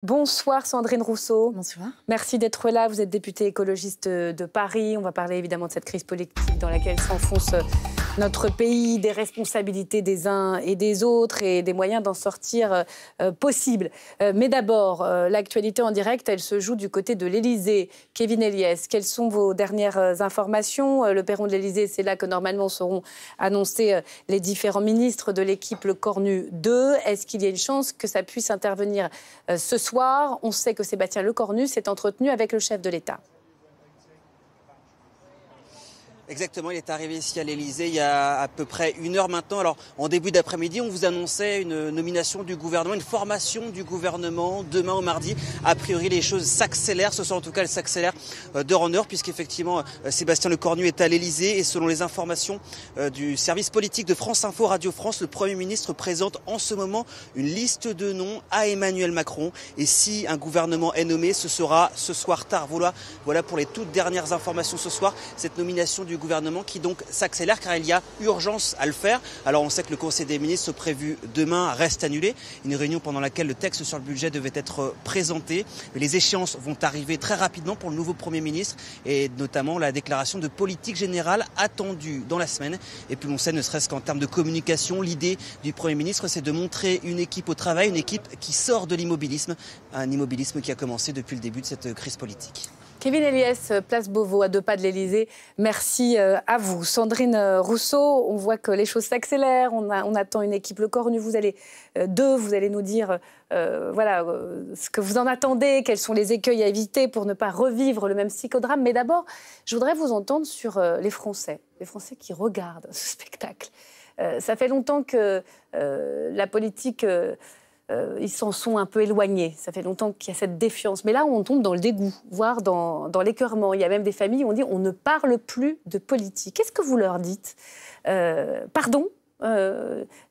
Bonsoir Sandrine Rousseau. Bonsoir. Merci d'être là. Vous êtes députée écologiste de Paris. On va parler évidemment de cette crise politique dans laquelle s'enfonce notre pays, des responsabilités des uns et des autres et des moyens d'en sortir possibles. Mais d'abord, l'actualité en direct, elle se joue du côté de l'Élysée. Kevin Eliès, quelles sont vos dernières informations? Le perron de l'Élysée, c'est là que normalement seront annoncés les différents ministres de l'équipe Le Cornu 2. Est-ce qu'il y a une chance que ça puisse intervenir ce soir? On sait que Sébastien Lecornu s'est entretenu avec le chef de l'État. Exactement, il est arrivé ici à l'Élysée il y a à peu près 1 heure maintenant. Alors, en début d'après-midi, on vous annonçait une nomination du gouvernement, une formation du gouvernement demain au mardi. A priori, les choses s'accélèrent. Ce soir, en tout cas, elles s'accélèrent d'heure en heure, puisqu'effectivement, Sébastien Lecornu est à l'Élysée. Et selon les informations du service politique de France Info Radio France, le Premier ministre présente en ce moment une liste de noms à Emmanuel Macron. Et si un gouvernement est nommé, ce sera ce soir tard. Voilà pour les toutes dernières informations ce soir. Cette nomination du gouvernement qui donc s'accélère car il y a urgence à le faire. Alors on sait que le Conseil des ministres prévu demain reste annulé. Une réunion pendant laquelle le texte sur le budget devait être présenté. Mais les échéances vont arriver très rapidement pour le nouveau Premier ministre et notamment la déclaration de politique générale attendue dans la semaine. Et puis on sait, ne serait-ce qu'en termes de communication, l'idée du Premier ministre, c'est de montrer une équipe au travail, une équipe qui sort de l'immobilisme, un immobilisme qui a commencé depuis le début de cette crise politique. Kevin Eliès, place Beauvau, à 2 pas de l'Élysée. Merci à vous. Sandrine Rousseau, on voit que les choses s'accélèrent. On attend une équipe Le Cornu. Vous allez nous dire ce que vous en attendez, quels sont les écueils à éviter pour ne pas revivre le même psychodrame. Mais d'abord, je voudrais vous entendre sur les Français qui regardent ce spectacle. Ça fait longtemps que la politique... ils s'en sont un peu éloignés. Ça fait longtemps qu'il y a cette défiance. Mais là, on tombe dans le dégoût, voire dans l'écœurement. Il y a même des familles où on dit on ne parle plus de politique. Qu'est-ce que vous leur dites? Pardon?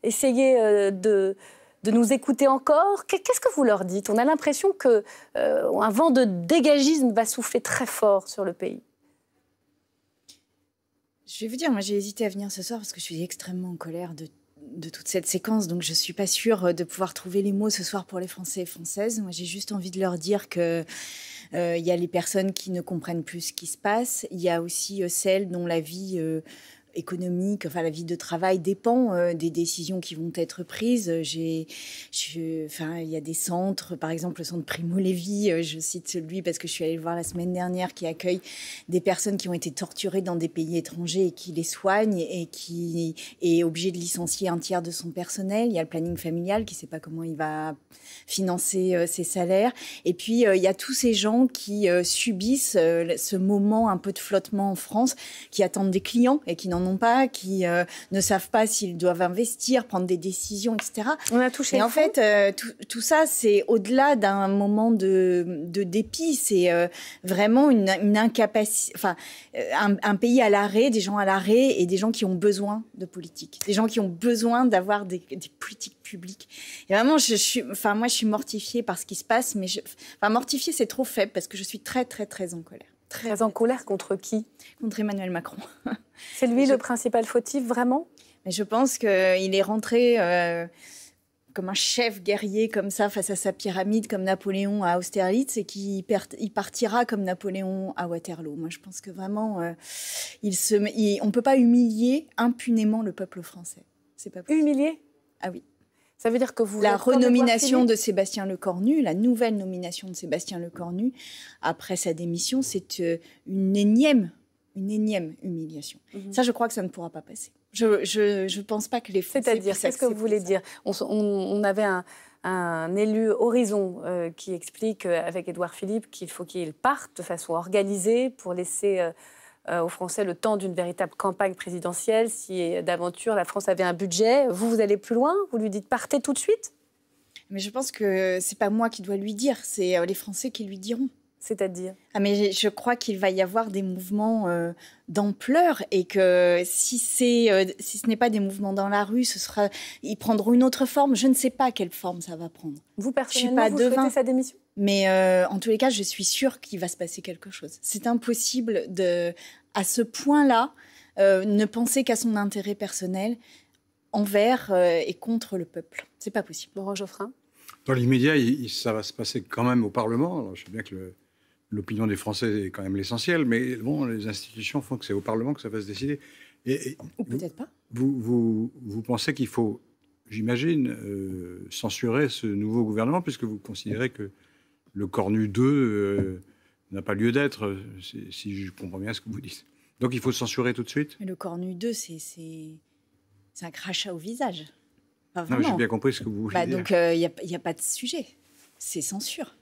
Essayez de nous écouter encore. Qu'est-ce que vous leur dites? On a l'impression qu'un vent de dégagisme va souffler très fort sur le pays. Je vais vous dire, moi j'ai hésité à venir ce soir parce que je suis extrêmement en colère de toute cette séquence, donc je ne suis pas sûre de pouvoir trouver les mots ce soir pour les Français et Françaises. Moi, j'ai juste envie de leur dire que y a les personnes qui ne comprennent plus ce qui se passe. Il y a aussi celles dont la vie économique, enfin la vie de travail dépend des décisions qui vont être prises. Il y a des centres, par exemple le centre Primo Levi, je cite celui parce que je suis allée le voir la semaine dernière, qui accueille des personnes qui ont été torturées dans des pays étrangers et qui les soigne et qui est obligé de licencier 1/3 de son personnel. Il y a le planning familial qui ne sait pas comment il va financer ses salaires. Et puis il y a tous ces gens qui subissent ce moment un peu de flottement en France, qui attendent des clients et qui n'en ont pas, qui ne savent pas s'ils doivent investir, prendre des décisions, etc. On a touché. Et en fait, tout ça, c'est au-delà d'un moment de dépit, c'est vraiment une incapacité, enfin, un pays à l'arrêt, des gens à l'arrêt et des gens qui ont besoin de politique, des gens qui ont besoin d'avoir des politiques publiques. Et vraiment, moi, je suis mortifiée par ce qui se passe, mais mortifiée, c'est trop faible parce que je suis très, très, très en colère. Très en colère contre qui? Contre Emmanuel Macron. C'est lui le principal fautif, vraiment? Mais je pense qu'il est rentré comme un chef guerrier, comme ça, face à sa pyramide, comme Napoléon à Austerlitz, et qu'il partira comme Napoléon à Waterloo. Moi, je pense que vraiment, on ne peut pas humilier impunément le peuple français. C'est pas possible. Humilier? Ah oui. Ça veut dire que vous... La renomination de Sébastien Lecornu, la nouvelle nomination de Sébastien Lecornu, après sa démission, c'est une énième humiliation. Ça, je crois que ça ne pourra pas passer. Je ne pense pas que les Français... C'est-à-dire, qu'est-ce que vous voulez dire? On avait un élu Horizon qui explique avec Édouard Philippe qu'il faut qu'il parte de façon organisée pour laisser... aux Français le temps d'une véritable campagne présidentielle. Si d'aventure la France avait un budget, vous allez plus loin? Vous lui dites partez tout de suite? Mais je pense que c'est pas moi qui dois lui dire, c'est les Français qui lui diront. C'est-à-dire? Mais je crois qu'il va y avoir des mouvements d'ampleur et que si ce n'est pas des mouvements dans la rue, ils prendront une autre forme. Je ne sais pas quelle forme ça va prendre. Vous, personnellement, vous souhaitez sa démission? Mais en tous les cas, je suis sûre qu'il va se passer quelque chose. C'est impossible à ce point-là, ne penser qu'à son intérêt personnel envers et contre le peuple. C'est pas possible. Laurent Geoffrin? Dans l'immédiat, ça va se passer quand même au Parlement. Alors, je sais bien que l'opinion des Français est quand même l'essentiel, mais bon, les institutions font que c'est au Parlement que ça va se décider. Ou peut-être pas. Vous pensez qu'il faut, j'imagine, censurer ce nouveau gouvernement, puisque vous considérez que le Cornu 2 n'a pas lieu d'être, si je comprends bien ce que vous dites. Donc il faut censurer tout de suite ? Mais le Cornu 2, c'est un crachat au visage. Pas non, j'ai bien compris ce que vous voulez dire. Donc il n'y a pas de sujet. C'est censure.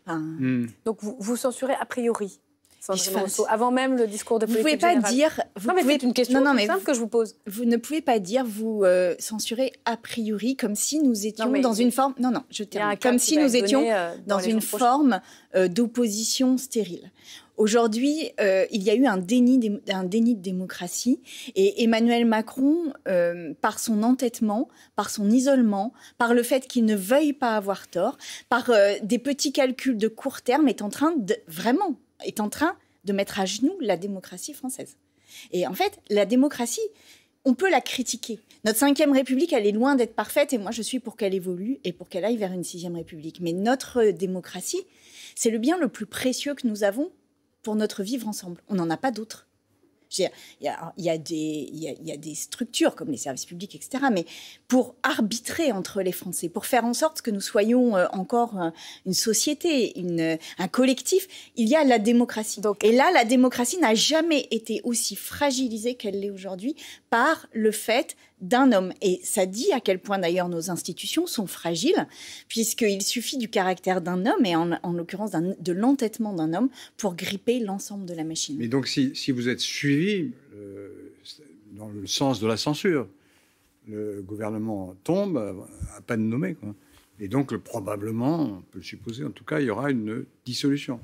Donc vous censurez a priori, Sandrine Rousseau, avant même le discours de politique générale. Vous ne pouvez pas dire... Non, mais c'est une question simple que je vous pose. Vous ne pouvez pas dire, vous censurez a priori, comme si nous étions dans une forme... Non, je termine. Comme si nous étions dans une forme d'opposition stérile. Aujourd'hui, il y a eu un déni de démocratie et Emmanuel Macron, par son entêtement, par son isolement, par le fait qu'il ne veuille pas avoir tort, par des petits calculs de court terme, est en train de mettre à genoux la démocratie française. Et en fait, la démocratie, on peut la critiquer. Notre 5e République, elle est loin d'être parfaite et moi, je suis pour qu'elle évolue et pour qu'elle aille vers une 6e République. Mais notre démocratie, c'est le bien le plus précieux que nous avons pour notre vivre ensemble. On n'en a pas d'autres. Il y a des structures comme les services publics, etc. Mais pour arbitrer entre les Français, pour faire en sorte que nous soyons encore une société, un collectif, il y a la démocratie. Et là, la démocratie n'a jamais été aussi fragilisée qu'elle l'est aujourd'hui par le fait d'un homme. Et ça dit à quel point d'ailleurs nos institutions sont fragiles, puisqu'il suffit du caractère d'un homme, et en l'occurrence de l'entêtement d'un homme, pour gripper l'ensemble de la machine. Mais donc si vous êtes suivi dans le sens de la censure, le gouvernement tombe à peine nommé, quoi. Et donc probablement, on peut le supposer, en tout cas, il y aura une dissolution.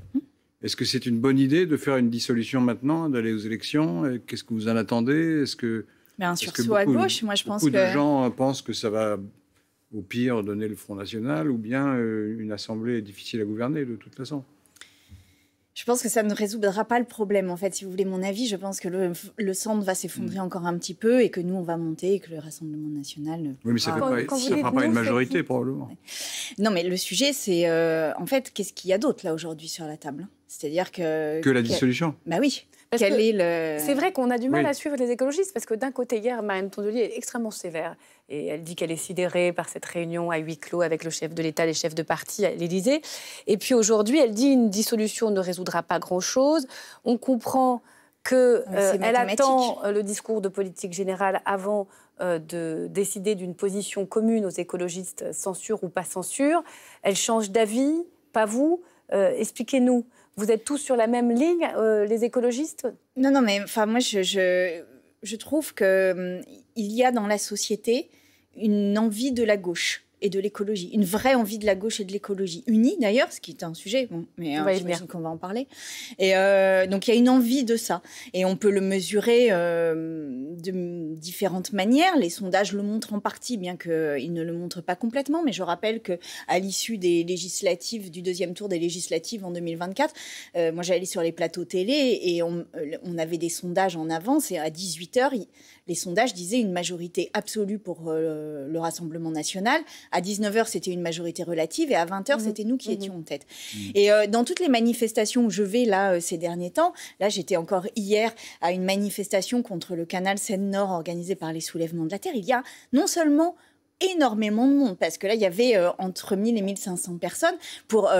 Est-ce que c'est une bonne idée de faire une dissolution maintenant, d'aller aux élections ? Qu'est-ce que vous en attendez ? Est-ce que... Mais un sursaut à gauche, moi je pense que... Beaucoup de gens pensent que ça va, au pire, donner le Front National, ou bien une assemblée difficile à gouverner, de toute façon. Je pense que ça ne résoudra pas le problème, en fait. Si vous voulez mon avis, je pense que le centre va s'effondrer encore un petit peu et que nous, on va monter et que le Rassemblement national... Oui, mais ça ne fera pas une majorité, probablement. Non, mais le sujet, c'est... en fait, qu'est-ce qu'il y a d'autre, là, aujourd'hui, sur la table ? C'est-à-dire que... Que la dissolution ? Bah oui. C'est vrai qu'on a du mal à suivre les écologistes parce que d'un côté, hier, Marine Tondelier est extrêmement sévère et elle dit qu'elle est sidérée par cette réunion à huis clos avec le chef de l'État, les chefs de parti à l'Élysée. Et puis aujourd'hui, elle dit une dissolution ne résoudra pas grand-chose. On comprend qu'elle attend le discours de politique générale avant de décider d'une position commune aux écologistes, censure ou pas censure. Elle change d'avis, pas vous. Expliquez-nous. Vous êtes tous sur la même ligne, les écologistes ? Non, mais enfin, moi, je trouve qu'il y a dans la société une envie de la gauche et de l'écologie, une vraie envie de la gauche et de l'écologie, unie d'ailleurs, ce qui est un sujet, mais j'imagine qu'on va en parler. Et donc il y a une envie de ça, et on peut le mesurer de différentes manières. Les sondages le montrent en partie, bien qu'ils ne le montrent pas complètement, mais je rappelle qu'à l'issue des législatives, du deuxième tour des législatives en 2024, moi j'allais sur les plateaux télé et on avait des sondages en avance, et à 18h, les sondages disaient une majorité absolue pour le Rassemblement national. À 19h, c'était une majorité relative, et à 20h, c'était nous qui étions en tête. Et dans toutes les manifestations où je vais là ces derniers temps, là j'étais encore hier à une manifestation contre le canal Seine-Nord organisée par les Soulèvements de la Terre, il y a non seulement énormément de monde, parce que là, il y avait entre 1000 et 1500 personnes pour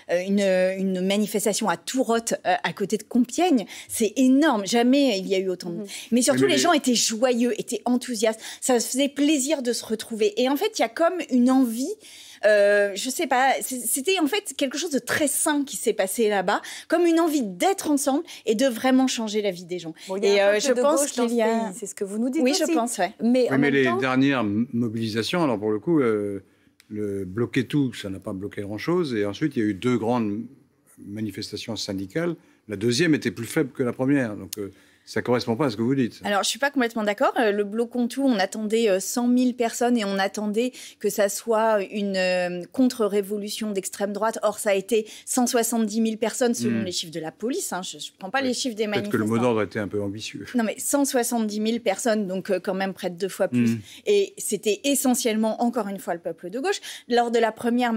une manifestation à Tourotte, à côté de Compiègne. C'est énorme. Jamais il y a eu autant de monde. Mais surtout, les gens étaient joyeux, étaient enthousiastes. Ça faisait plaisir de se retrouver. Et en fait, il y a comme une envie... je sais pas, c'était en fait quelque chose de très sain qui s'est passé là-bas, comme une envie d'être ensemble et de vraiment changer la vie des gens. Bon, et je pense qu'il y a... C'est ce que vous nous dites aussi. Oui, je pense, ouais. Mais les dernières mobilisations, alors pour le coup, le bloquer tout, ça n'a pas bloqué grand-chose. Et ensuite, il y a eu 2 grandes manifestations syndicales. La deuxième était plus faible que la première. Donc, Ça ne correspond pas à ce que vous dites. Alors, je ne suis pas complètement d'accord. Le bloc tout, on attendait 100 000 personnes et on attendait que ça soit une contre-révolution d'extrême droite. Or, ça a été 170 000 personnes selon les chiffres de la police. Hein. Je ne prends pas les chiffres des manifestants. Peut-être que le mot d'ordre était un peu ambitieux. Non, mais 170 000 personnes, donc quand même près de 2 fois plus. Et c'était essentiellement, encore une fois, le peuple de gauche. Lors de la première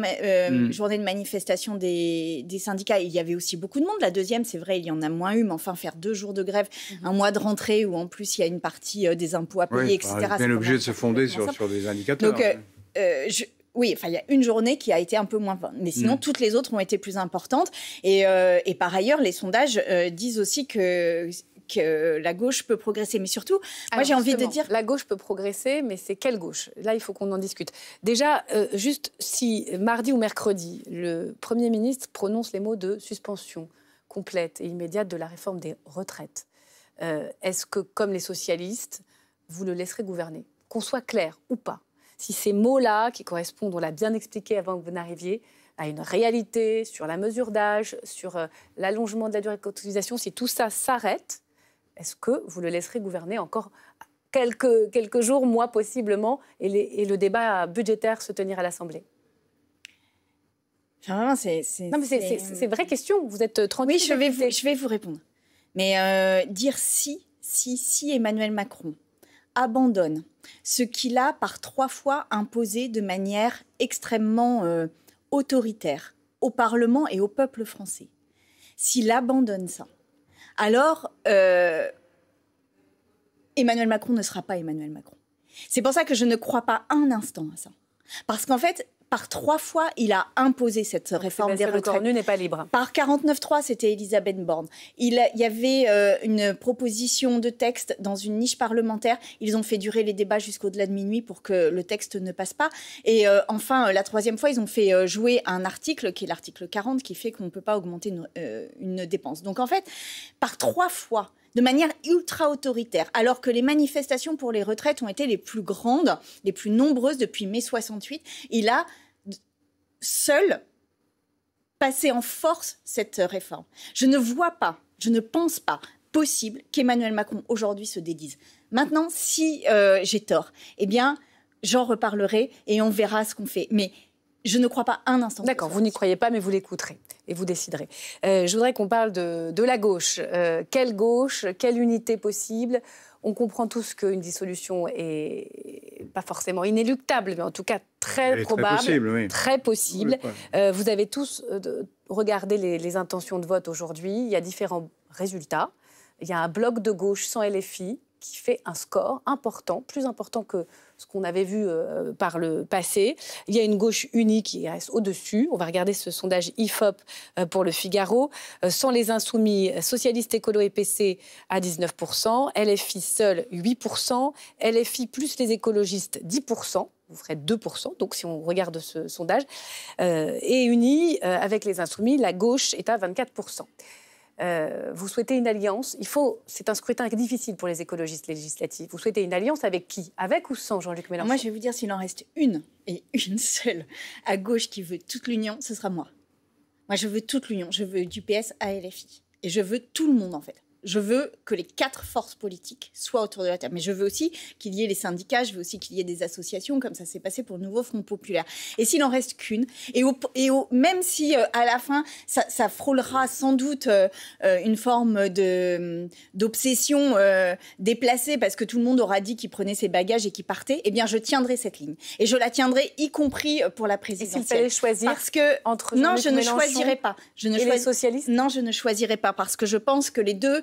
journée de manifestation des syndicats, il y avait aussi beaucoup de monde. La deuxième, c'est vrai, il y en a moins eu, mais enfin, faire 2 jours de grève, un mois de rentrée où en plus il y a une partie des impôts à payer, etc. On est bien obligé de se fonder sur des indicateurs. Donc, oui, enfin, il y a une journée qui a été un peu moins... Mais sinon, toutes les autres ont été plus importantes. Et par ailleurs, les sondages disent aussi que la gauche peut progresser. Mais surtout, moi, j'ai envie de dire... La gauche peut progresser, mais c'est quelle gauche? Là, il faut qu'on en discute. Déjà, juste si mardi ou mercredi, le Premier ministre prononce les mots de suspension complète et immédiate de la réforme des retraites, est-ce que, comme les socialistes, vous le laisserez gouverner? Qu'on soit clair ou pas. Si ces mots-là, qui correspondent, on l'a bien expliqué avant que vous n'arriviez, à une réalité sur la mesure d'âge, sur l'allongement de la durée de cotisation, si tout ça s'arrête, est-ce que vous le laisserez gouverner encore quelques jours, mois possiblement, et le débat budgétaire se tenir à l'Assemblée? Enfin, vraiment, c'est une vraie question. Vous êtes tranquille? Oui, je vais vous répondre. Mais dire si Emmanuel Macron abandonne ce qu'il a par 3 fois imposé de manière extrêmement autoritaire au Parlement et au peuple français, s'il abandonne ça, alors Emmanuel Macron ne sera pas Emmanuel Macron. C'est pour ça que je ne crois pas un instant à ça. Parce qu'en fait, par 3 fois, il a imposé cette réforme des retraites. Cornu n'est pas libre. Par 49.3, c'était Elisabeth Borne. Il y avait une proposition de texte dans une niche parlementaire. Ils ont fait durer les débats jusqu'au-delà de minuit pour que le texte ne passe pas. Et enfin, la 3e fois, ils ont fait jouer un article, qui est l'article 40, qui fait qu'on ne peut pas augmenter une dépense. Donc en fait, par 3 fois, de manière ultra autoritaire, alors que les manifestations pour les retraites ont été les plus grandes, les plus nombreuses depuis mai 68, il a seul passé en force cette réforme. Je ne pense pas possible qu'Emmanuel Macron aujourd'hui se dédise. Maintenant, si j'ai tort, eh bien, j'en reparlerai et on verra ce qu'on fait. Mais je ne crois pas un instant. D'accord, vous n'y croyez pas, mais vous l'écouterez et vous déciderez. Je voudrais qu'on parle de la gauche. Quelle gauche? Quelle unité possible? On comprend tous qu'une dissolution est pas forcément inéluctable, mais en tout cas très probable, très possible. Vous avez tous regardé les intentions de vote aujourd'hui. Il y a différents résultats. Il y a un bloc de gauche sans LFI qui fait un score important, plus important que ce qu'on avait vu par le passé. Il y a une gauche unie qui reste au-dessus. On va regarder ce sondage IFOP pour le Figaro. Sans les insoumis, socialistes, écolo et PC à 19%, LFI seul 8%, LFI plus les écologistes 10%. Vous ferez 2%, donc si on regarde ce sondage. Et unis, avec les insoumis, la gauche est à 24%. Vous souhaitez une alliance. C'est un scrutin difficile pour les écologistes législatifs. Vous souhaitez une alliance avec qui? Avec ou sans Jean-Luc Mélenchon? Moi, je vais vous dire, s'il en reste une, et une seule, à gauche qui veut toute l'union, ce sera moi. Moi, je veux toute l'union. Je veux du PS à LFI. Et je veux tout le monde, en fait. Je veux que les 4 forces politiques soient autour de la table. Mais je veux aussi qu'il y ait les syndicats, je veux aussi qu'il y ait des associations, comme ça s'est passé pour le nouveau Front populaire. Et s'il en reste qu'une, même si à la fin, ça frôlera sans doute une forme d'obsession déplacée, parce que tout le monde aura dit qu'il prenait ses bagages et qu'il partait, eh bien je tiendrai cette ligne. Et je la tiendrai, y compris pour la présidentielle. Et s'il fallait choisir parce que, entre non, je ne choisirai pas. Les socialistes? Non, je ne choisirai pas, parce que je pense que les deux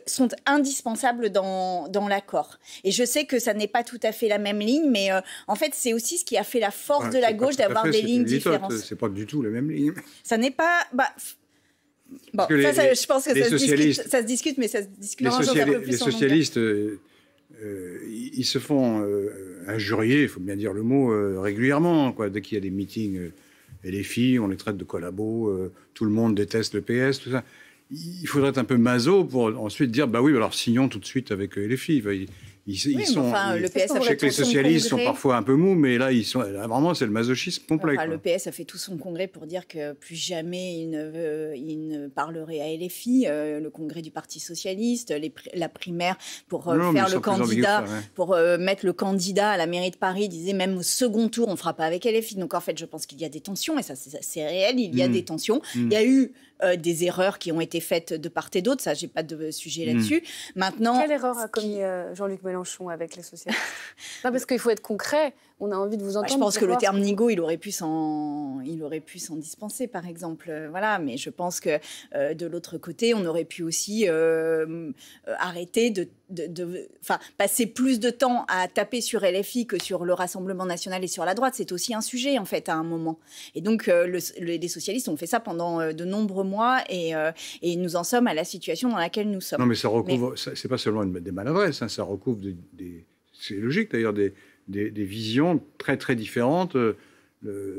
sont indispensables dans l'accord. Et je sais que ça n'est pas tout à fait la même ligne, mais en fait, c'est aussi ce qui a fait la force de la gauche d'avoir des lignes différentes. C'est pas du tout la même ligne. Ça n'est pas... Bon, je pense que ça se discute, mais ça se discute. Les socialistes, ils se font injurier, il faut bien dire le mot, régulièrement. Dès qu'il y a des meetings, LFI, on les traite de collabos, tout le monde déteste le PS, tout ça. Il faudrait être un peu maso pour ensuite dire, bah oui, alors signons tout de suite avec LFI. le PS je sais que les socialistes sont parfois un peu mous, mais là, vraiment, c'est le masochisme complet. Le PS a fait tout son congrès pour dire que plus jamais il ne parlerait à LFI, le congrès du Parti socialiste, la primaire pour faire le candidat, pour mettre le candidat à la mairie de Paris, disait même au second tour, on ne fera pas avec LFI. Donc en fait, je pense qu'il y a des tensions, et ça c'est réel, il y a des tensions. Il y a eu des erreurs qui ont été faites de part et d'autre, ça, j'ai pas de sujet là-dessus. Maintenant, quelle erreur a commis Jean-Luc Mélenchon avec les socialistes? Non, parce qu'il faut être concret. On a envie de vous entendre. Je pense que le terme nigo, il aurait pu s'en dispenser, par exemple. Voilà, mais je pense que de l'autre côté, on aurait pu aussi arrêter passer plus de temps à taper sur LFI que sur le Rassemblement national et sur la droite. C'est aussi un sujet, en fait, à un moment. Et donc, les socialistes ont fait ça pendant de nombreux mois, et nous en sommes à la situation dans laquelle nous sommes. Non, mais ça recouvre, c'est pas seulement des maladresses, hein, ça recouvre c'est logique d'ailleurs, des visions très très différentes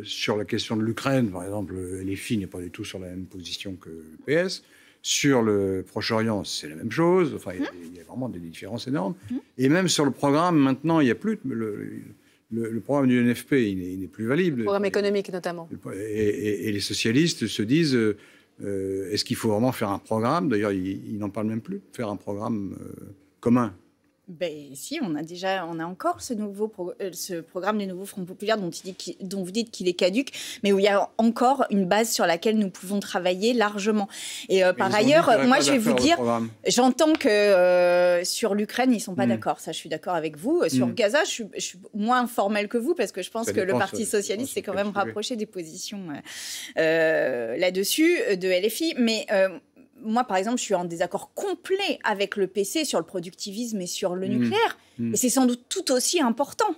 sur la question de l'Ukraine. Par exemple, LFI n'est pas du tout sur la même position que le PS. Sur le Proche-Orient, c'est la même chose. Enfin, il y a vraiment des différences énormes. Et même sur le programme, maintenant, il n'y a plus le programme du NFP, il n'est plus valide. Le programme économique notamment. Et les socialistes se disent est-ce qu'il faut vraiment faire un programme? D'ailleurs, ils n'en parlent même plus, faire un programme commun. Si, on a encore ce programme des nouveaux Fronts populaires dont vous dites qu'il est caduc, mais où il y a encore une base sur laquelle nous pouvons travailler largement. Et par ailleurs, moi je vais vous dire, j'entends que sur l'Ukraine, ils ne sont pas d'accord. Ça, je suis d'accord avec vous. Sur Gaza, je suis moins formelle que vous, parce que je pense que le Parti socialiste s'est quand même rapproché des positions là-dessus, de LFI. Mais moi, par exemple, je suis en désaccord complet avec le PC sur le productivisme et sur le nucléaire. Et c'est sans doute tout aussi important.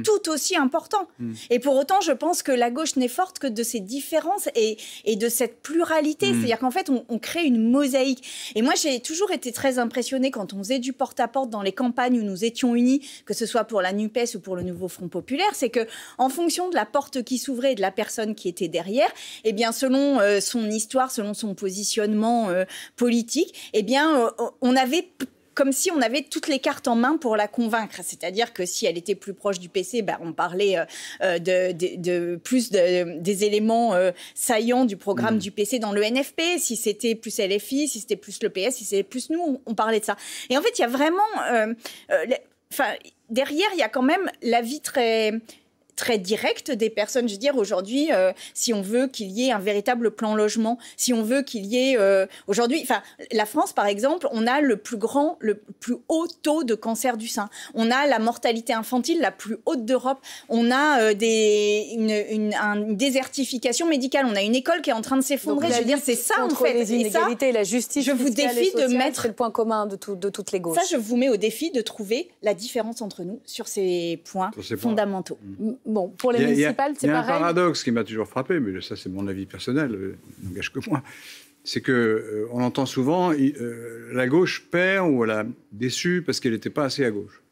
Tout aussi important. Et pour autant, je pense que la gauche n'est forte que de ces différences et de cette pluralité. C'est-à-dire qu'en fait, on crée une mosaïque. Et moi, j'ai toujours été très impressionnée quand on faisait du porte-à-porte dans les campagnes où nous étions unis, que ce soit pour la NUPES ou pour le Nouveau Front populaire, c'est qu'en fonction de la porte qui s'ouvrait et de la personne qui était derrière, eh bien, selon son histoire, selon son positionnement politique, eh bien, on avait comme si on avait toutes les cartes en main pour la convaincre. C'est-à-dire que si elle était plus proche du PC, on parlait des éléments saillants du programme du PC dans le NFP. Si c'était plus LFI, si c'était plus le PS, si c'était plus nous, on parlait de ça. Et en fait, il y a vraiment... derrière, il y a quand même l'avis très direct des personnes. Je veux dire, aujourd'hui, si on veut qu'il y ait un véritable plan logement, si on veut qu'il y ait... aujourd'hui, la France, par exemple, on a le plus haut taux de cancer du sein. On a la mortalité infantile la plus haute d'Europe. On a une désertification médicale. On a une école qui est en train de s'effondrer. Je veux dire, c'est ça, en fait. Les inégalités, la justice, je vous défie de mettre... C'est le point commun de toutes les gauches. Ça, je vous mets au défi de trouver la différence entre nous sur ces points fondamentaux. Bon, pour les municipales, c'est pareil. Il y a un paradoxe qui m'a toujours frappé, mais ça, c'est mon avis personnel, n'engage que moi. C'est qu'on entend souvent la gauche perd ou elle a déçu parce qu'elle n'était pas assez à gauche.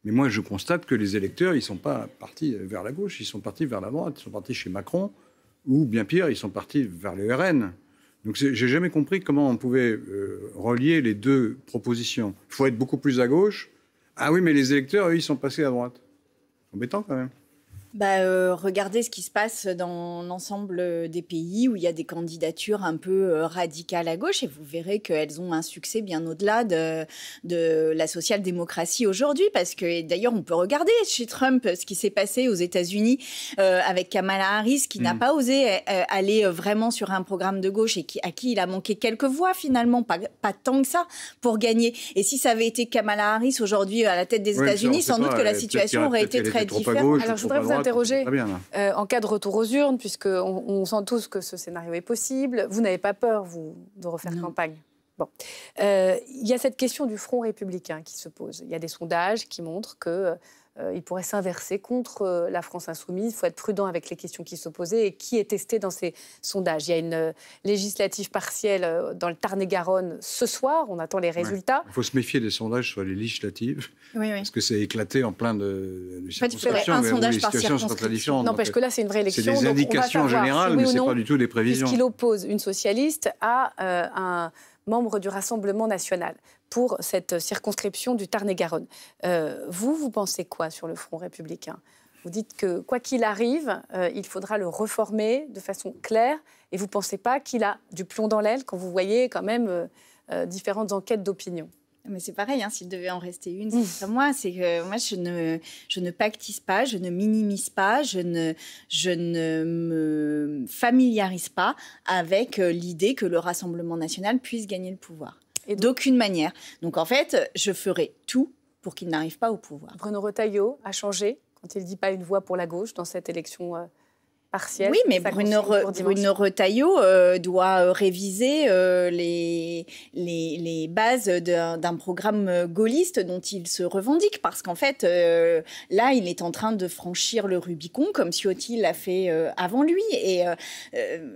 Mais moi, je constate que les électeurs, ils ne sont pas partis vers la gauche, ils sont partis vers la droite, ils sont partis chez Macron, ou bien pire, ils sont partis vers le RN. Donc, j'ai jamais compris comment on pouvait relier les deux propositions. Il faut être beaucoup plus à gauche. Ah oui, mais les électeurs, eux, ils sont passés à droite. Embêtant quand même. Regardez ce qui se passe dans l'ensemble des pays où il y a des candidatures un peu radicales à gauche, et vous verrez qu'elles ont un succès bien au-delà de la social-démocratie aujourd'hui. Parce que d'ailleurs, on peut regarder chez Trump ce qui s'est passé aux États-Unis avec Kamala Harris, qui n'a pas osé aller vraiment sur un programme de gauche et à qui il a manqué quelques voix finalement, pas tant que ça, pour gagner. Et si ça avait été Kamala Harris aujourd'hui à la tête des États-Unis, sans doute que la situation aurait été très différente. Alors, je voudrais vous interroger en cas de retour aux urnes, puisqu'on sent tous que ce scénario est possible. Vous n'avez pas peur, vous, de refaire campagne? Bon. Il y a cette question du Front républicain qui se pose. Il y a des sondages qui montrent qu'il pourrait s'inverser contre la France insoumise. Il faut être prudent avec les questions qui s'opposaient et qui est testé dans ces sondages. Il y a une législative partielle dans le Tarn-et-Garonne ce soir. On attend les résultats. Il faut se méfier des sondages sur les législatives, parce que c'est éclaté en plein de circonscriptions. Un sondage par situations sont très différentes. N'empêche que là, c'est une vraie élection. C'est des indications générales, mais ce n'est pas du tout des prévisions. Puisqu'il oppose une socialiste à un membre du Rassemblement national pour cette circonscription du Tarn-et-Garonne. Vous pensez quoi sur le Front républicain ? Vous dites que, quoi qu'il arrive, il faudra le reformer de façon claire. Et vous ne pensez pas qu'il a du plomb dans l'aile quand vous voyez quand même différentes enquêtes d'opinion ? Mais c'est pareil, hein, s'il devait en rester une, c'est pas moi. C'est que moi, je ne pactise pas, je ne minimise pas, je ne me familiarise pas avec l'idée que le Rassemblement national puisse gagner le pouvoir. D'aucune manière. Donc en fait, je ferai tout pour qu'il n'arrive pas au pouvoir. Bruno Retailleau a changé quand il ne dit pas une voix pour la gauche dans cette élection partielle. Oui, mais Bruno Retailleau doit réviser les bases d'un programme gaulliste dont il se revendique. Parce qu'en fait, là, il est en train de franchir le Rubicon, comme Ciotti l'a fait avant lui. Et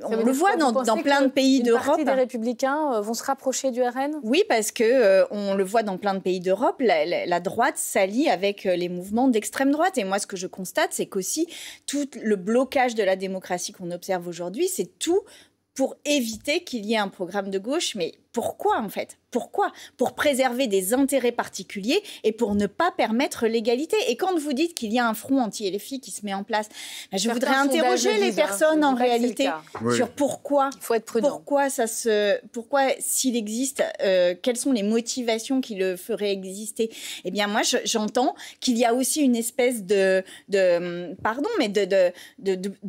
on le voit dans plein de pays d'Europe. Une partie des Républicains vont se rapprocher du RN ? Oui, parce que on le voit dans plein de pays d'Europe, la droite s'allie avec les mouvements d'extrême droite. Et moi, ce que je constate, c'est qu'aussi tout le blocage de la démocratie qu'on observe aujourd'hui, c'est tout pour éviter qu'il y ait un programme de gauche. Mais pourquoi, en fait ? Pourquoi ? Pour préserver des intérêts particuliers et pour ne pas permettre l'égalité. Et quand vous dites qu'il y a un front anti-LFI qui se met en place, je voudrais interroger les personnes en réalité sur pourquoi. Il faut être prudent. Pourquoi, s'il existe, quelles sont les motivations qui le feraient exister ? Eh bien, moi, j'entends qu'il y a aussi une espèce de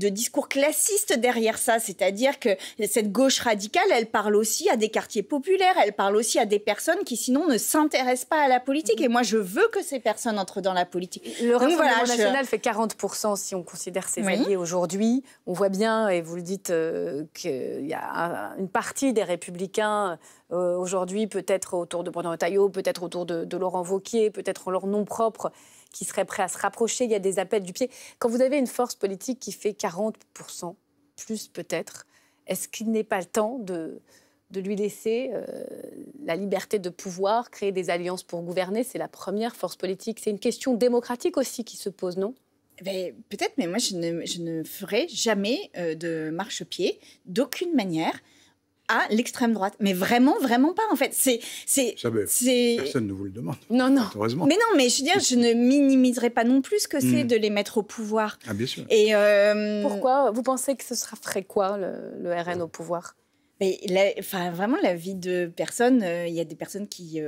discours classiste derrière ça. C'est-à-dire que cette gauche radicale, elle parle aussi à des quartiers populaires, elle parle aussi à des personnes qui sinon ne s'intéressent pas à la politique. Et moi, je veux que ces personnes entrent dans la politique. Le Rassemblement national fait 40% si on considère ses alliés aujourd'hui. On voit bien, et vous le dites, qu'il y a une partie des Républicains aujourd'hui, peut-être autour de Bruno Retailleau, peut-être autour de Laurent Wauquiez, peut-être en leur nom propre, qui seraient prêts à se rapprocher. Il y a des appels du pied. Quand vous avez une force politique qui fait 40%, plus peut-être, est-ce qu'il n'est pas le temps de lui laisser la liberté de pouvoir, créer des alliances pour gouverner? C'est la première force politique. C'est une question démocratique aussi qui se pose, non? Peut-être, mais moi, je ne ferai jamais de marchepied, d'aucune manière, à l'extrême droite. Mais vraiment, vraiment pas, en fait. Personne ne vous le demande. Non. Heureusement. Mais non, mais je veux dire, je ne minimiserai pas non plus ce que c'est de les mettre au pouvoir. Ah, bien sûr. Et pourquoi? Vous pensez que ce ferait quoi, le RN au pouvoir? Vraiment, la vie de personnes, il y a des personnes qui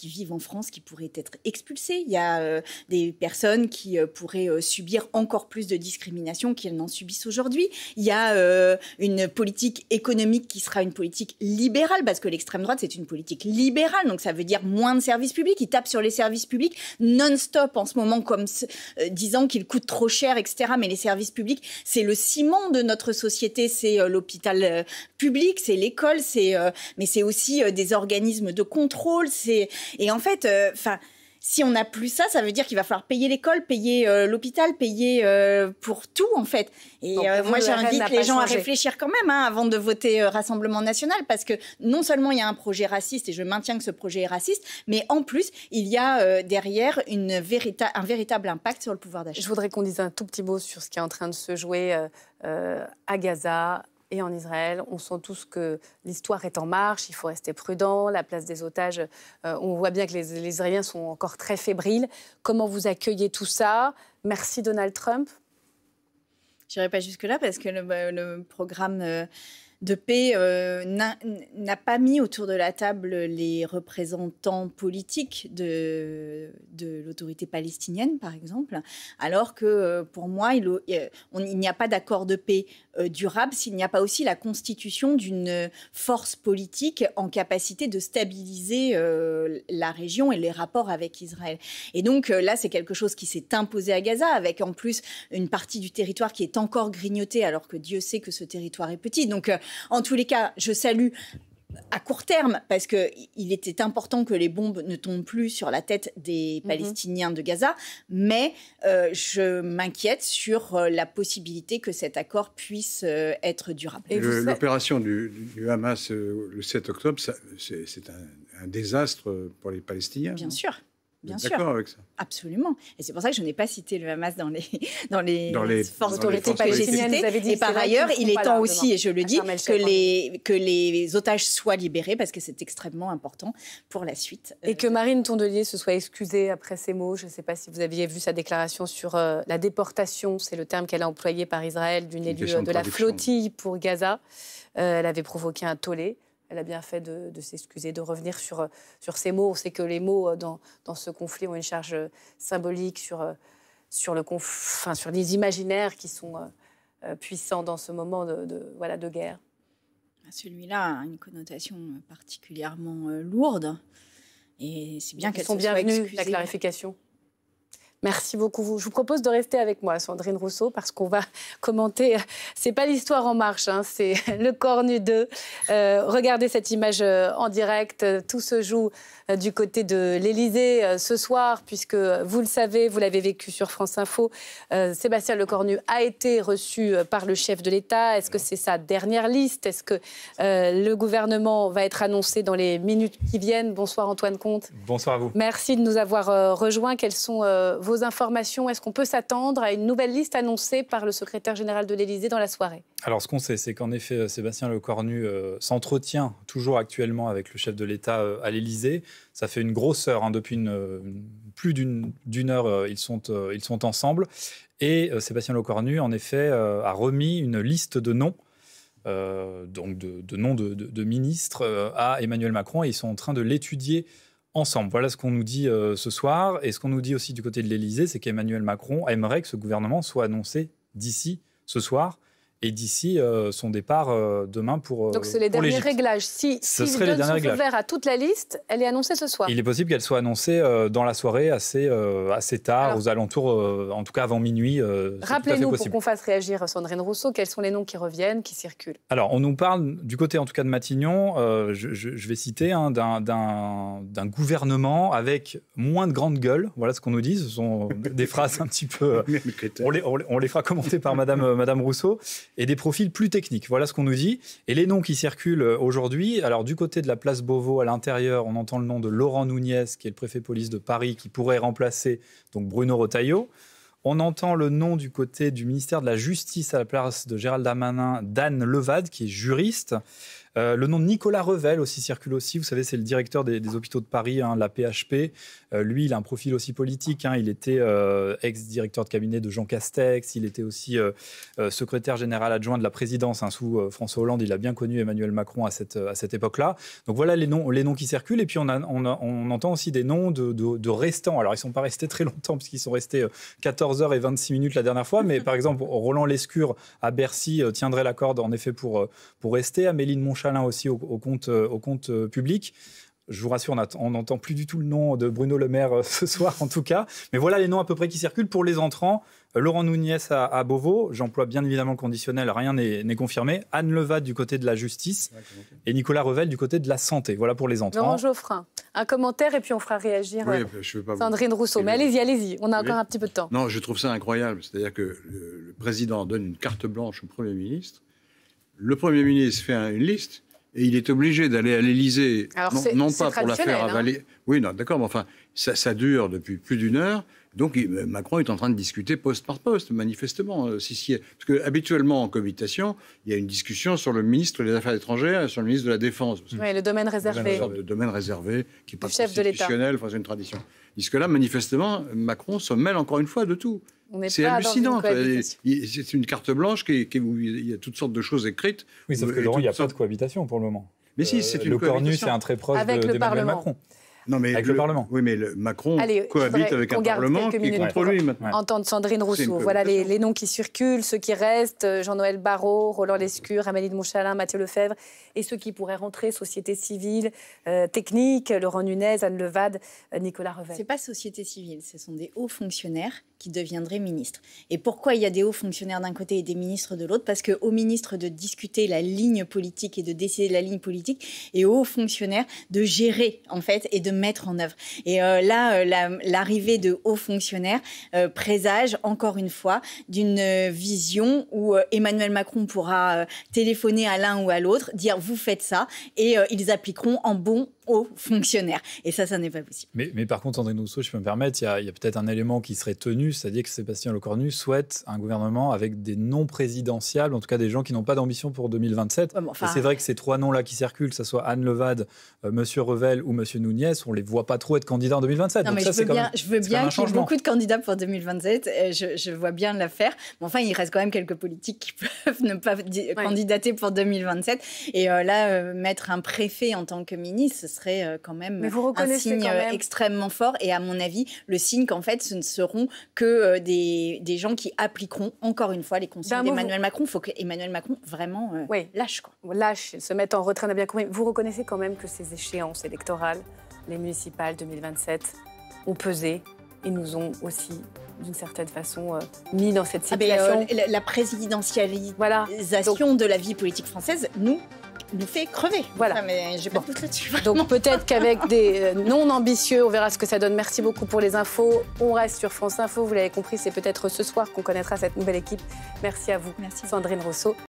vivent en France qui pourraient être expulsées. Il y a des personnes qui pourraient subir encore plus de discrimination qu'elles n'en subissent aujourd'hui. Il y a une politique économique qui sera une politique libérale, parce que l'extrême droite, c'est une politique libérale. Donc, ça veut dire moins de services publics. Ils tapent sur les services publics non-stop en ce moment, comme disant qu'ils coûtent trop cher, etc. Mais les services publics, c'est le ciment de notre société. C'est l'hôpital public, c'est l'école, mais c'est aussi des organismes de contrôle. Et en fait, si on n'a plus ça, ça veut dire qu'il va falloir payer l'école, payer l'hôpital, payer pour tout, en fait. Et moi, j'invite les gens à réfléchir quand même avant de voter Rassemblement national, parce que non seulement il y a un projet raciste, et je maintiens que ce projet est raciste, mais en plus, il y a derrière un véritable impact sur le pouvoir d'achat. Je voudrais qu'on dise un tout petit mot sur ce qui est en train de se jouer à Gaza et en Israël. On sent tous que l'histoire est en marche, il faut rester prudent, la place des otages, on voit bien que les Israéliens sont encore très fébriles. Comment vous accueillez tout ça? Merci Donald Trump. Je n'irai pas jusque-là parce que le programme de paix n'a pas mis autour de la table les représentants politiques de l'autorité palestinienne, par exemple, alors que pour moi, il n'y a pas d'accord de paix durable s'il n'y a pas aussi la constitution d'une force politique en capacité de stabiliser la région et les rapports avec Israël. Et donc là, c'est quelque chose qui s'est imposé à Gaza, avec en plus une partie du territoire qui est encore grignotée, alors que Dieu sait que ce territoire est petit. Donc, en tous les cas, je salue à court terme, parce qu'il était important que les bombes ne tombent plus sur la tête des Palestiniens de Gaza, mais je m'inquiète sur la possibilité que cet accord puisse être durable. L'opération du Hamas le 7 octobre, c'est un désastre pour les Palestiniens. Bien sûr. Bien sûr. D'accord avec ça? Absolument. Et c'est pour ça que je n'ai pas cité le Hamas dans les forces autorités palestiniennes. Vous avez dit, et par ailleurs, il est temps aussi, et je le dis, que les otages soient libérés parce que c'est extrêmement important pour la suite. Et que Marine Tondelier se soit excusée après ces mots. Je ne sais pas si vous aviez vu sa déclaration sur la déportation, c'est le terme qu'elle a employé par Israël, d'une élue de la flottille pour Gaza. Elle avait provoqué un tollé. Elle a bien fait de s'excuser, de revenir sur ces mots. On sait que les mots dans ce conflit ont une charge symbolique sur les imaginaires qui sont puissants dans ce moment de guerre. Celui-là a une connotation particulièrement lourde. Et c'est bien qu'elles sont bienvenues, la clarification. Merci beaucoup. Je vous propose de rester avec moi, Sandrine Rousseau, parce qu'on va commenter. C'est pas l'histoire en marche, hein, c'est le Cornu 2. Regardez cette image en direct. Tout se joue du côté de l'Élysée ce soir, puisque vous le savez, vous l'avez vécu sur France Info. Sébastien Lecornu a été reçu par le chef de l'État. Est-ce que c'est sa dernière liste? Est-ce que le gouvernement va être annoncé dans les minutes qui viennent? Bonsoir Antoine Comte. Bonsoir à vous. Merci de nous avoir rejoints. Quelles sont vos informations? Est-ce qu'on peut s'attendre à une nouvelle liste annoncée par le secrétaire général de l'Élysée dans la soirée? Alors, ce qu'on sait, c'est qu'en effet, Sébastien Lecornu s'entretient toujours actuellement avec le chef de l'État à l'Élysée. Ça fait une grosse heure, hein, depuis plus d'une heure, ils sont ensemble. Et Sébastien Lecornu, en effet, a remis une liste de noms, donc de noms de ministres à Emmanuel Macron, et ils sont en train de l'étudier ensemble. Voilà ce qu'on nous dit ce soir. Et ce qu'on nous dit aussi du côté de l'Élysée, c'est qu'Emmanuel Macron aimerait que ce gouvernement soit annoncé d'ici ce soir et d'ici son départ demain pour Donc c'est les derniers réglages. Si il donne son feu vert à toute la liste, elle est annoncée ce soir. Il est possible qu'elle soit annoncée dans la soirée assez tard, alors, aux alentours, en tout cas avant minuit. Rappelez-nous, pour qu'on fasse réagir Sandrine Rousseau, quels sont les noms qui reviennent, qui circulent? Alors, on nous parle, du côté en tout cas de Matignon, je vais citer, hein, d'un gouvernement avec moins de grande gueule. Voilà ce qu'on nous dit. Ce sont des phrases un petit peu... on les fera commenter par Madame Rousseau. Et des profils plus techniques. Voilà ce qu'on nous dit. Et les noms qui circulent aujourd'hui, alors du côté de la place Beauvau, à l'intérieur, on entend le nom de Laurent Nunez, qui est le préfet police de Paris, qui pourrait remplacer donc Bruno Retailleau. On entend le nom du côté du ministère de la Justice, à la place de Gérald Darmanin, d'Anne Levade, qui est juriste. Le nom de Nicolas Revel aussi circule aussi. Vous savez, c'est le directeur des hôpitaux de Paris, hein, la PHP. Lui, il a un profil aussi politique. Hein. Il était ex-directeur de cabinet de Jean Castex. Il était aussi secrétaire général adjoint de la présidence, hein, sous François Hollande. Il a bien connu Emmanuel Macron à cette époque-là. Donc voilà les noms qui circulent. Et puis on entend aussi des noms de restants. Alors ils ne sont pas restés très longtemps, puisqu'ils sont restés 14h26 la dernière fois. Mais par exemple, Roland Lescure à Bercy tiendrait la corde en effet pour rester. Amélie de Montchalin aussi au compte public. Je vous rassure, on n'entend plus du tout le nom de Bruno Le Maire ce soir, en tout cas. Mais voilà les noms à peu près qui circulent pour les entrants. Laurent Nunez à Beauvau, j'emploie bien évidemment le conditionnel, rien n'est confirmé. Anne Levade du côté de la justice et Nicolas Revel du côté de la santé. Voilà pour les entrants. Laurent Geoffrin, un commentaire et puis on fera réagir Sandrine Rousseau. Mais allez-y, on a encore un petit peu de temps. Non, je trouve ça incroyable. C'est-à-dire que le président donne une carte blanche au Premier ministre. Le Premier ministre fait une liste et il est obligé d'aller à l'Élysée, non pas pour la faire avaler. Hein. Oui, non, d'accord, mais enfin, ça dure depuis plus d'une heure. Donc Macron est en train de discuter poste par poste, manifestement. Parce que habituellement, en cohabitation, il y a une discussion sur le ministre des Affaires étrangères et sur le ministre de la Défense. Oui, le domaine réservé. Une sorte de domaine réservé qui n'est pas constitutionnel, enfin, c'est une tradition. Jusque-là, manifestement, Macron se mêle encore une fois de tout. C'est hallucinant. C'est une carte blanche où il y a toutes sortes de choses écrites. Oui, sauf que Laurent, il n'y a pas de cohabitation pour le moment. Mais si, c'est une cohabitation. Le Cornu, c'est un très proche d'Emmanuel Macron. Non, mais avec le Parlement. Oui, mais Macron cohabite avec un Parlement qui est contre lui maintenant. Entendre Sandrine Rousseau. Voilà les noms qui circulent, ceux qui restent, Jean-Noël Barrot, Roland Lescure, Amélie de Montchalin, Mathieu Lefebvre, et ceux qui pourraient rentrer, société civile, technique, Laurent Nunez, Anne Levade, Nicolas Revel. Ce n'est pas société civile, ce sont des hauts fonctionnaires qui deviendraient ministres. Et pourquoi il y a des hauts fonctionnaires d'un côté et des ministres de l'autre? Parce qu'aux ministres de discuter la ligne politique et de décider de la ligne politique, et aux hauts fonctionnaires de gérer, en fait, et de mettre en œuvre. Et l'arrivée de hauts fonctionnaires présage, encore une fois, d'une vision où Emmanuel Macron pourra téléphoner à l'un ou à l'autre, dire « vous faites ça », et ils appliqueront en bon aux fonctionnaires. Et ça n'est pas possible. Mais par contre, Sandrine Rousseau, je peux me permettre, il y a peut-être un élément qui serait tenu, c'est-à-dire que Sébastien Lecornu souhaite un gouvernement avec des noms présidentiables, en tout cas des gens qui n'ont pas d'ambition pour 2027. Ouais, et c'est vrai que ces 3 noms-là qui circulent, que ce soit Anne Levade, Monsieur Revel ou Monsieur Nouniès, on les voit pas trop être candidats en 2027. Non, mais je veux bien qu'il y ait beaucoup de candidats pour 2027. Je vois bien l'affaire. Mais enfin, il reste quand même quelques politiques qui peuvent ne pas candidater pour 2027. Et mettre un préfet en tant que ministre, ce serait quand même un signe extrêmement fort. Et à mon avis, le signe qu'en fait, ce ne seront que des gens qui appliqueront encore une fois les consignes d'Emmanuel Macron. Il faut qu'Emmanuel Macron vraiment lâche. Lâche, se mette en retrait, on a bien compris. Vous reconnaissez quand même que ces échéances électorales, les municipales 2027, ont pesé et nous ont aussi, d'une certaine façon, mis dans cette situation. La présidentialisation de la vie politique française, nous fait crever. Voilà. Mais j'ai pas de doute là-dessus. Donc peut-être qu'avec des non ambitieux, on verra ce que ça donne. Merci beaucoup pour les infos. On reste sur France Info. Vous l'avez compris, c'est peut-être ce soir qu'on connaîtra cette nouvelle équipe. Merci à vous, Sandrine Rousseau.